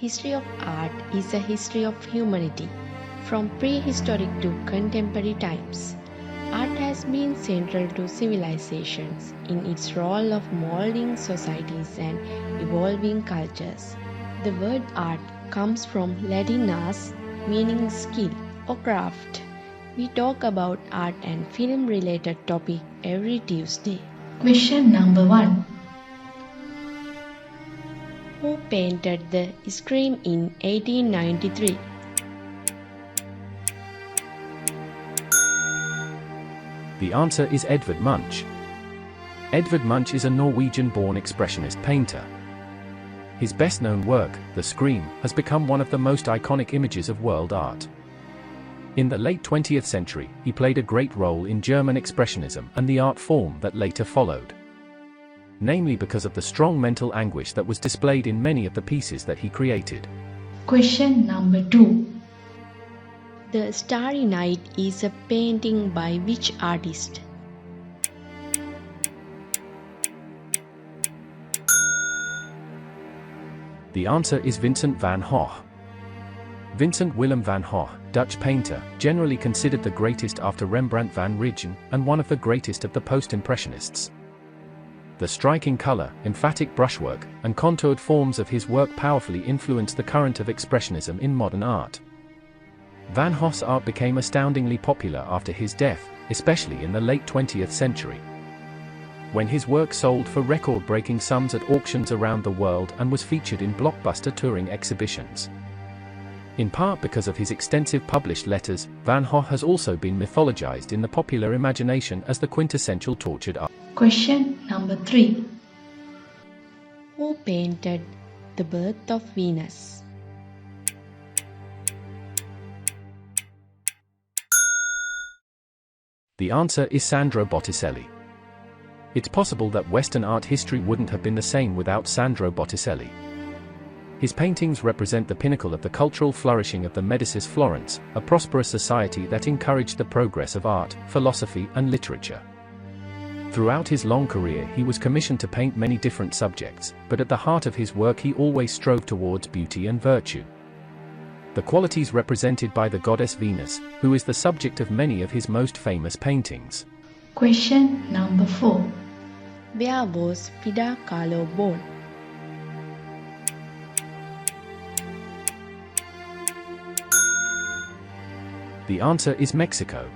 History of art is a history of humanity, from prehistoric to contemporary times. Art has been central to civilizations in its role of molding societies and evolving cultures. The word art comes from Latin ars, meaning skill or craft. We talk about art and film related topic every Tuesday. Question number 1. Who painted the Scream in 1893? The answer is Edvard Munch. Edvard Munch is a Norwegian-born expressionist painter. His best-known work, The Scream, has become one of the most iconic images of world art. In the late 20th century, he played a great role in German expressionism and the art form that later followed, namely because of the strong mental anguish that was displayed in many of the pieces that he created. Question number 2. The Starry Night is a painting by which artist? The answer is Vincent van Gogh. Vincent Willem van Gogh, Dutch painter, generally considered the greatest after Rembrandt van Rijn, and one of the greatest of the post-impressionists. The striking color, emphatic brushwork, and contoured forms of his work powerfully influenced the current of expressionism in modern art. Van Gogh's art became astoundingly popular after his death, especially in the late 20th century, when his work sold for record-breaking sums at auctions around the world and was featured in blockbuster touring exhibitions. In part because of his extensive published letters, Van Gogh has also been mythologized in the popular imagination as the quintessential tortured artist. Question number 3. Who painted The Birth of Venus? The answer is Sandro Botticelli. It's possible that Western art history wouldn't have been the same without Sandro Botticelli. His paintings represent the pinnacle of the cultural flourishing of the Medicis Florence, a prosperous society that encouraged the progress of art, philosophy, and literature. Throughout his long career he was commissioned to paint many different subjects, but at the heart of his work he always strove towards beauty and virtue, the qualities represented by the goddess Venus, who is the subject of many of his most famous paintings. Question number 4. Where was Frida Kahlo born? The answer is Mexico.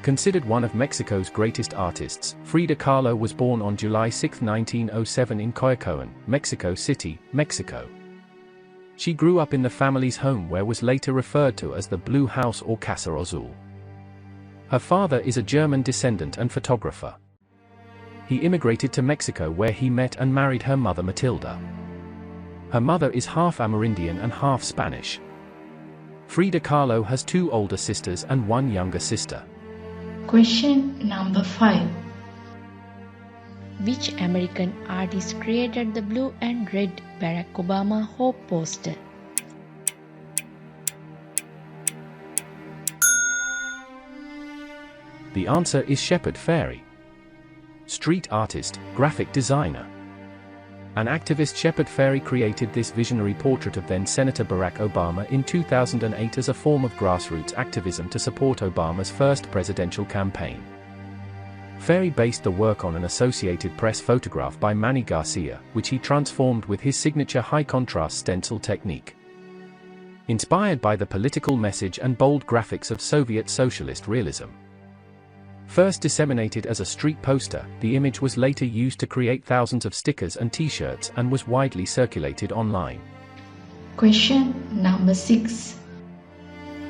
Considered one of Mexico's greatest artists, Frida Kahlo was born on July 6, 1907 in Coyoacán, Mexico City, Mexico. She grew up in the family's home where was later referred to as the Blue House or Casa Azul. Her father is a German descendant and photographer. He immigrated to Mexico where he met and married her mother Matilda. Her mother is half Amerindian and half Spanish. Frida Kahlo has 2 older sisters and 1 younger sister. Question number 5. Which American artist created the blue and red Barack Obama Hope poster? The answer is Shepard Fairey. Street artist, graphic designer, and activist Shepard Fairey created this visionary portrait of then-Senator Barack Obama in 2008 as a form of grassroots activism to support Obama's first presidential campaign. Fairey based the work on an Associated Press photograph by Manny Garcia, which he transformed with his signature high-contrast stencil technique. Inspired by the political message and bold graphics of Soviet socialist realism. First disseminated as a street poster, the image was later used to create thousands of stickers and t-shirts and was widely circulated online. Question number 6.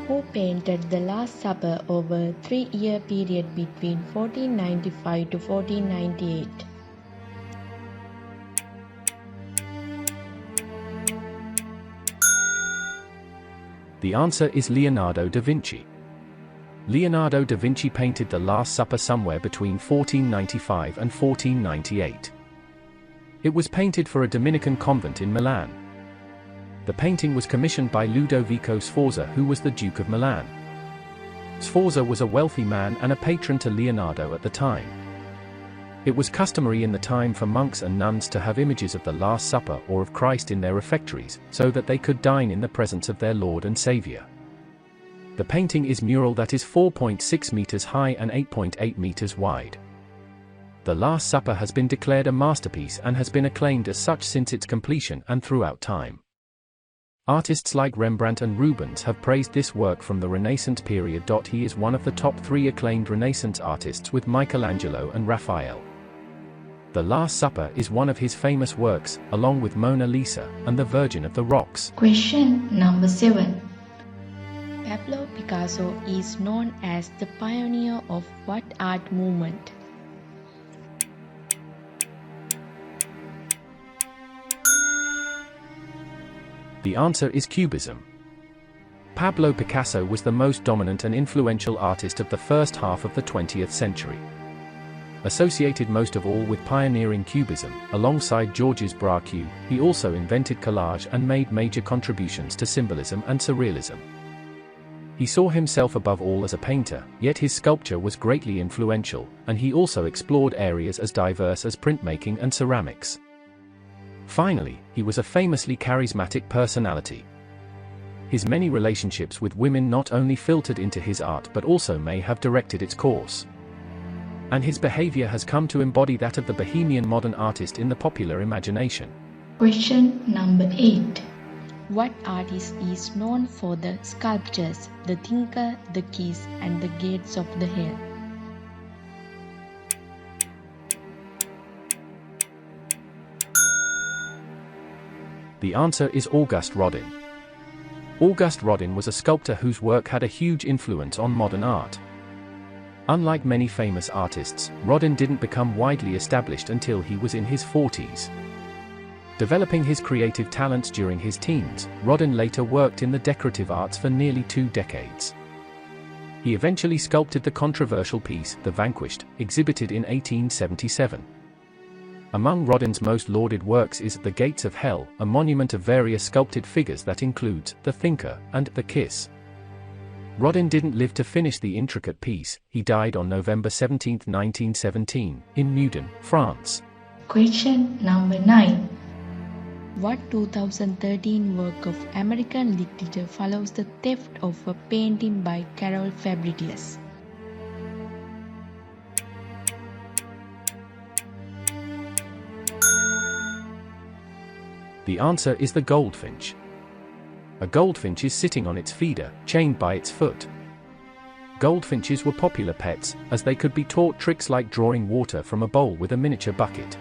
Who painted The Last Supper over a 3-year period between 1495 to 1498? The answer is Leonardo da Vinci. Leonardo da Vinci painted The Last Supper somewhere between 1495 and 1498. It was painted for a Dominican convent in Milan. The painting was commissioned by Ludovico Sforza, who was the Duke of Milan. Sforza was a wealthy man and a patron to Leonardo at the time. It was customary in the time for monks and nuns to have images of the Last Supper or of Christ in their refectories, so that they could dine in the presence of their Lord and Savior. The painting is mural that is 4.6 meters high and 8.8 meters wide. The Last Supper has been declared a masterpiece and has been acclaimed as such since its completion and throughout time. Artists like Rembrandt and Rubens have praised this work from the Renaissance period. He is one of the top 3 acclaimed Renaissance artists with Michelangelo and Raphael. The Last Supper is one of his famous works, along with Mona Lisa and the Virgin of the Rocks. Question number 7. Pablo Picasso is known as the pioneer of what art movement? The answer is Cubism. Pablo Picasso was the most dominant and influential artist of the first half of the 20th century. Associated most of all with pioneering Cubism, alongside Georges Braque, he also invented collage and made major contributions to symbolism and surrealism. He saw himself above all as a painter, yet his sculpture was greatly influential, and he also explored areas as diverse as printmaking and ceramics. Finally, he was a famously charismatic personality. His many relationships with women not only filtered into his art but also may have directed its course. And his behavior has come to embody that of the bohemian modern artist in the popular imagination. Question number 8. What artist is known for the sculptures, the Thinker, the Keys, and the Gates of the Hell? The answer is Auguste Rodin. Auguste Rodin was a sculptor whose work had a huge influence on modern art. Unlike many famous artists, Rodin didn't become widely established until he was in his 40s. Developing his creative talents during his teens, Rodin later worked in the decorative arts for nearly 2 decades. He eventually sculpted the controversial piece, The Vanquished, exhibited in 1877. Among Rodin's most lauded works is The Gates of Hell, a monument of various sculpted figures that includes The Thinker and The Kiss. Rodin didn't live to finish the intricate piece. He died on November 17, 1917, in Meudon, France. Question number 9. What 2013 work of American literature follows the theft of a painting by Carel Fabritius? The answer is the goldfinch. A goldfinch is sitting on its feeder, chained by its foot. Goldfinches were popular pets, as they could be taught tricks like drawing water from a bowl with a miniature bucket.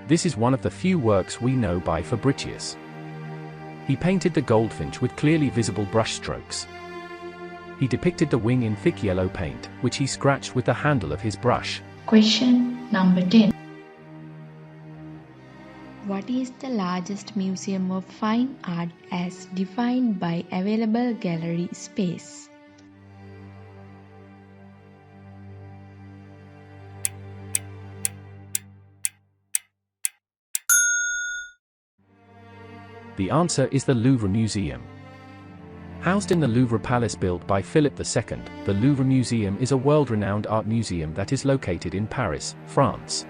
This is one of the few works we know by Fabritius. He painted the goldfinch with clearly visible brushstrokes. He depicted the wing in thick yellow paint, which he scratched with the handle of his brush. Question number 10. What is the largest museum of fine art as defined by available gallery space? The answer is the Louvre Museum. Housed in the Louvre Palace built by Philip II, the Louvre Museum is a world-renowned art museum that is located in Paris, France.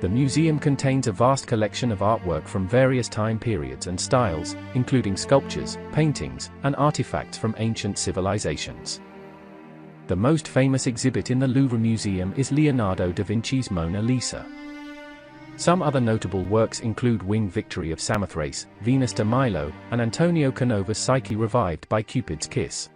The museum contains a vast collection of artwork from various time periods and styles, including sculptures, paintings, and artifacts from ancient civilizations. The most famous exhibit in the Louvre Museum is Leonardo da Vinci's Mona Lisa. Some other notable works include Winged Victory of Samothrace, Venus de Milo, and Antonio Canova's Psyche revived by Cupid's Kiss.